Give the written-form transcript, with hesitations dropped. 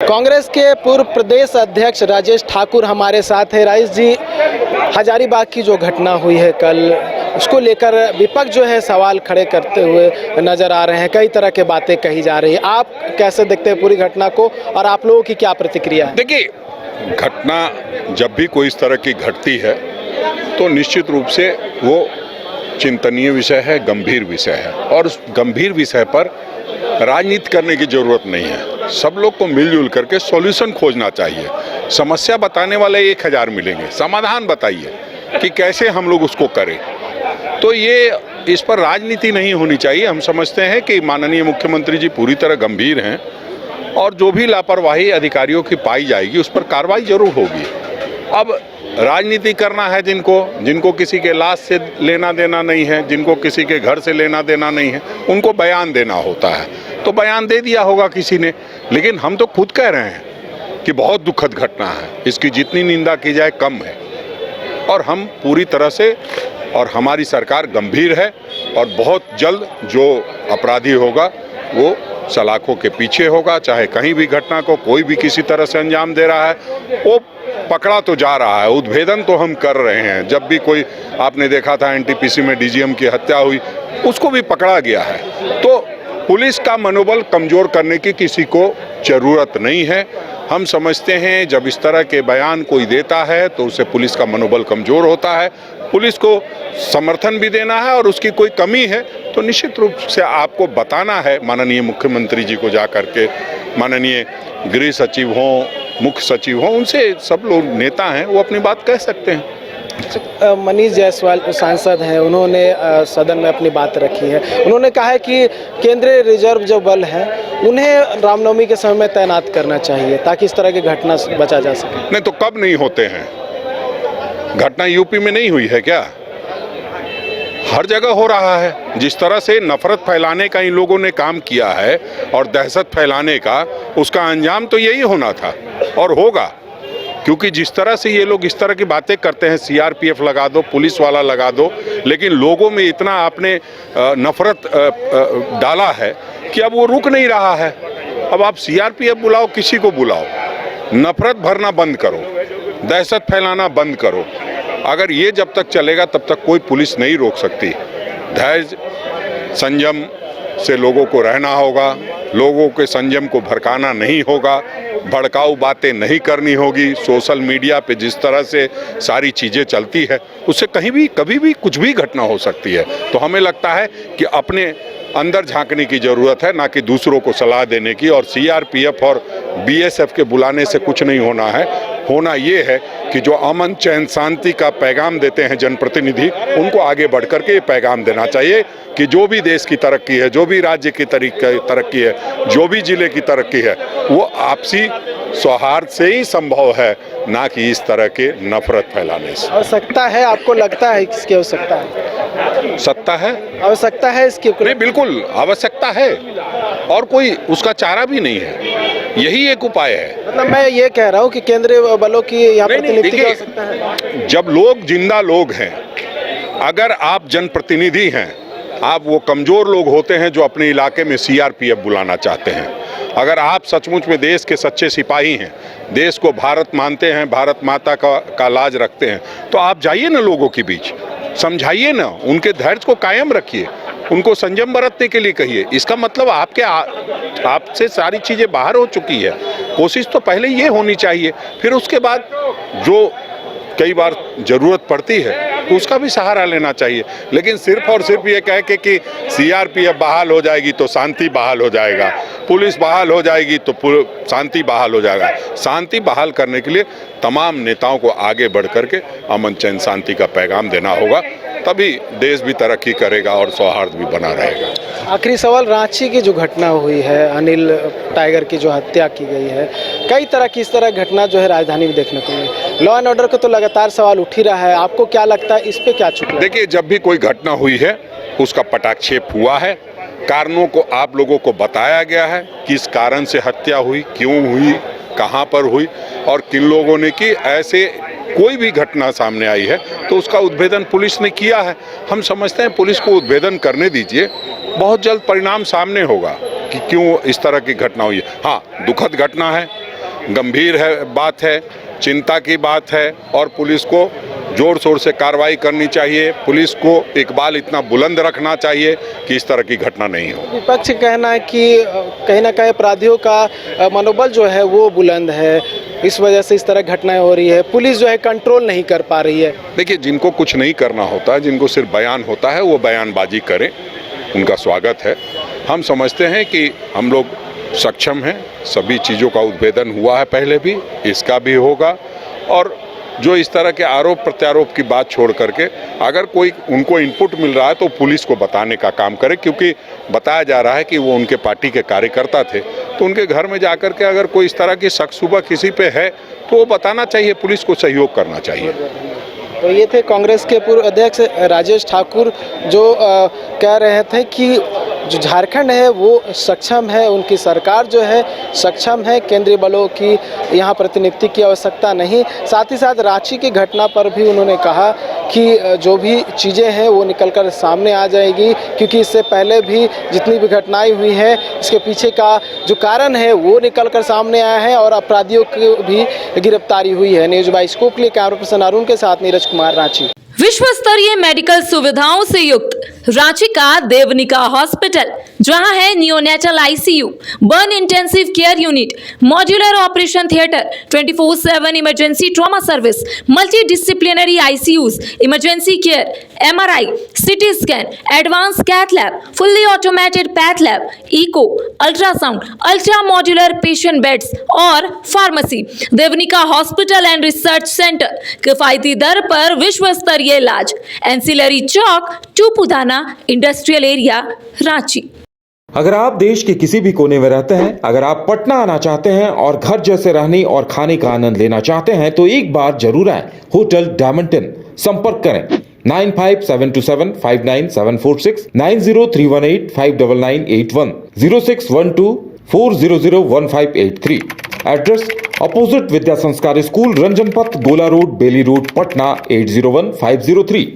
कांग्रेस के पूर्व प्रदेश अध्यक्ष राजेश ठाकुर हमारे साथ है। राजेश जी, हजारीबाग की जो घटना हुई है कल, उसको लेकर विपक्ष जो है सवाल खड़े करते हुए नजर आ रहे हैं, कई तरह की बातें कही जा रही है। आप कैसे देखते हैं पूरी घटना को और आप लोगों की क्या प्रतिक्रिया है? देखिए, घटना जब भी कोई इस तरह की घटती है तो निश्चित रूप से वो चिंतनीय विषय है, गंभीर विषय है और उस गंभीर विषय पर राजनीति करने की जरूरत नहीं है। सब लोग को मिलजुल करके सॉल्यूशन खोजना चाहिए। समस्या बताने वाले 1000 मिलेंगे, समाधान बताइए कि कैसे हम लोग उसको करें। तो ये इस पर राजनीति नहीं होनी चाहिए। हम समझते हैं कि माननीय मुख्यमंत्री जी पूरी तरह गंभीर हैं और जो भी लापरवाही अधिकारियों की पाई जाएगी उस पर कार्रवाई जरूर होगी। अब राजनीति करना है जिनको किसी के लाश से लेना देना नहीं है, जिनको किसी के घर से लेना देना नहीं है, उनको बयान देना होता है तो बयान दे दिया होगा किसी ने। लेकिन हम तो खुद कह रहे हैं कि बहुत दुखद घटना है, इसकी जितनी निंदा की जाए कम है और हम पूरी तरह से और हमारी सरकार गंभीर है और बहुत जल्द जो अपराधी होगा वो सलाखों के पीछे होगा। चाहे कहीं भी घटना को कोई भी किसी तरह से अंजाम दे रहा है वो पकड़ा तो जा रहा है, उद्भेदन तो हम कर रहे हैं। जब भी कोई, आपने देखा था एनटीपीसी में डीजीएम की हत्या हुई, उसको भी पकड़ा गया है। तो पुलिस का मनोबल कमजोर करने की किसी को जरूरत नहीं है। हम समझते हैं जब इस तरह के बयान कोई देता है तो उससे पुलिस का मनोबल कमजोर होता है। पुलिस को समर्थन भी देना है और उसकी कोई कमी है तो निश्चित रूप से आपको बताना है माननीय मुख्यमंत्री जी को, जा करके माननीय गृह सचिव हों, मुख्य सचिव हों, उनसे सब लोग नेता हैं वो अपनी बात कह सकते हैं। मनीष जायसवाल सांसद हैं, उन्होंने सदन में अपनी बात रखी है। उन्होंने कहा है कि केंद्रीय रिजर्व जो बल है उन्हें रामनवमी के समय में तैनात करना चाहिए ताकि इस तरह की घटना से बचा जा सके। नहीं तो कब नहीं होते हैं? घटना यूपी में नहीं हुई है क्या? हर जगह हो रहा है। जिस तरह से नफरत फैलाने का इन लोगों ने काम किया है और दहशत फैलाने का, उसका अंजाम तो यही होना था और होगा। क्योंकि जिस तरह से ये लोग इस तरह की बातें करते हैं, सीआरपीएफ लगा दो, पुलिस वाला लगा दो, लेकिन लोगों में इतना आपने नफरत डाला है कि अब वो रुक नहीं रहा है। अब आप सीआरपीएफ बुलाओ, किसी को बुलाओ, नफरत भरना बंद करो, दहशत फैलाना बंद करो। अगर ये जब तक चलेगा तब तक कोई पुलिस नहीं रोक सकती। धैर्य संयम से लोगों को रहना होगा, लोगों के संयम को भड़काना नहीं होगा, भड़काऊ बातें नहीं करनी होगी। सोशल मीडिया पे जिस तरह से सारी चीज़ें चलती है उससे कहीं भी कभी भी कुछ भी घटना हो सकती है। तो हमें लगता है कि अपने अंदर झांकने की ज़रूरत है, ना कि दूसरों को सलाह देने की। और सीआरपीएफ और बीएसएफ के बुलाने से कुछ नहीं होना है। होना ये है कि जो अमन चैन शांति का पैगाम देते हैं जनप्रतिनिधि, उनको आगे बढ़ करके ये पैगाम देना चाहिए कि जो भी देश की तरक्की है, जो भी राज्य की तरक्की है, जो भी जिले की तरक्की है, वो आपसी सौहार्द से ही संभव है, ना कि इस तरह के नफरत फैलाने से। आवश्यकता है, आपको लगता है इसकी आवश्यकता है? सत्ता है, आवश्यकता है इसकी? नहीं, बिल्कुल आवश्यकता है और कोई उसका चारा भी नहीं है। यही एक उपाय है। मतलब मैं ये कह रहा हूँ कि केंद्रीय बलों की यहाँ प्रतिनिधि की आवश्यकता है। जब लोग जिंदा लोग हैं, अगर आप जनप्रतिनिधि हैं, आप वो कमजोर लोग होते हैं जो अपने इलाके में सीआरपीएफ बुलाना चाहते हैं। अगर आप सचमुच में देश के सच्चे सिपाही हैं, देश को भारत मानते हैं, भारत माता का लाज रखते हैं, तो आप जाइए ना लोगों के बीच, समझाइए ना, उनके धैर्य को कायम रखिए, उनको संयम बरतने के लिए कहिए। इसका मतलब आपसे सारी चीज़ें बाहर हो चुकी है। कोशिश तो पहले ये होनी चाहिए, फिर उसके बाद जो कई बार ज़रूरत पड़ती है तो उसका भी सहारा लेना चाहिए। लेकिन सिर्फ और सिर्फ ये कह के कि सीआरपीएफ बहाल हो जाएगी तो शांति बहाल हो जाएगा, पुलिस बहाल हो जाएगी तो शांति बहाल हो जाएगा। शांति बहाल करने के लिए तमाम नेताओं को आगे बढ़ करके अमन चैन शांति का पैगाम देना होगा, तभी देश भी तरक्की करेगा और सौहार्द भी बना रहेगा। आखिरी सवाल, रांची की जो घटना हुई है, अनिल टाइगर की जो हत्या की गई है, कई तरह की इस तरह घटना जो है राजधानी में देखने को मिली। लॉ एंड ऑर्डर को तो लगातार सवाल उठ ही रहा है, आपको क्या लगता है इस पे क्या चुका? देखिए, जब भी कोई घटना हुई है उसका पटाक्षेप हुआ है, कारणों को आप लोगों को बताया गया है, किस कारण से हत्या हुई, क्यों हुई, कहाँ पर हुई और किन लोगों ने की। ऐसे कोई भी घटना सामने आई है तो उसका उद्भेदन पुलिस ने किया है। हम समझते हैं पुलिस को उद्भेदन करने दीजिए, बहुत जल्द परिणाम सामने होगा कि क्यों इस तरह की घटना हुई है। हाँ, दुखद घटना है, गंभीर है बात है, चिंता की बात है और पुलिस को जोर शोर से कार्रवाई करनी चाहिए। पुलिस को इकबाल इतना बुलंद रखना चाहिए कि इस तरह की घटना नहीं हो। विपक्ष का कहना है कि कहीं ना कहीं अपराधियों का मनोबल जो है वो बुलंद है, इस वजह से इस तरह घटनाएं हो रही है, पुलिस जो है कंट्रोल नहीं कर पा रही है। देखिए, जिनको कुछ नहीं करना होता है, जिनको सिर्फ बयान होता है, वो बयानबाजी करें, उनका स्वागत है। हम समझते हैं कि हम लोग सक्षम हैं, सभी चीज़ों का उद्भेदन हुआ है पहले भी, इसका भी होगा। और जो इस तरह के आरोप प्रत्यारोप की बात छोड़ करके अगर कोई उनको इनपुट मिल रहा है तो पुलिस को बताने का काम करे, क्योंकि बताया जा रहा है कि वो उनके पार्टी के कार्यकर्ता थे, तो उनके घर में जाकर के अगर कोई इस तरह की शक शुबा किसी पे है तो वो बताना चाहिए, पुलिस को सहयोग करना चाहिए। तो ये थे कांग्रेस के पूर्व अध्यक्ष राजेश ठाकुर, जो कह रहे थे कि जो झारखंड है वो सक्षम है, उनकी सरकार जो है सक्षम है, केंद्रीय बलों की यहाँ प्रतिनियुक्ति की आवश्यकता नहीं। साथ ही साथ रांची की घटना पर भी उन्होंने कहा कि जो भी चीज़ें हैं वो निकलकर सामने आ जाएगी, क्योंकि इससे पहले भी जितनी भी घटनाएं हुई हैं इसके पीछे का जो कारण है वो निकलकर सामने आया है और अपराधियों की भी गिरफ्तारी हुई है। न्यूज़ बाई स्कूप के लिए कैमरा पर्सन अरुण के साथ नीरज कुमार, रांची। विश्व स्तरीय मेडिकल सुविधाओं से युक्त रांची का देवनिका हॉस्पिटल, जहां है neonatal ICU, burn intensive care unit, modular operation theatre, 24/7 emergency trauma service, multi disciplinary ICUs, emergency care, MRI, CT scan, advance cath lab, fully automated path lab, echo, ultrasound, ultra modular patient beds और pharmacy. Devnika hospital and research centre, किफायती दर पर विश्व स्तरीय इलाज, ancillary Chowk, Tupudana industrial area, Ranchi. अगर आप देश के किसी भी कोने में रहते हैं, अगर आप पटना आना चाहते हैं और घर जैसे रहने और खाने का आनंद लेना चाहते हैं तो एक बार जरूर आएं होटल डायमंटन। संपर्क करें 9572759746, 9031859981, 0612400158 एड्रेस अपोजिट विद्या संस्कार स्कूल, रंजन पथ, गोला रोड, बेली रोड, पटना 801503।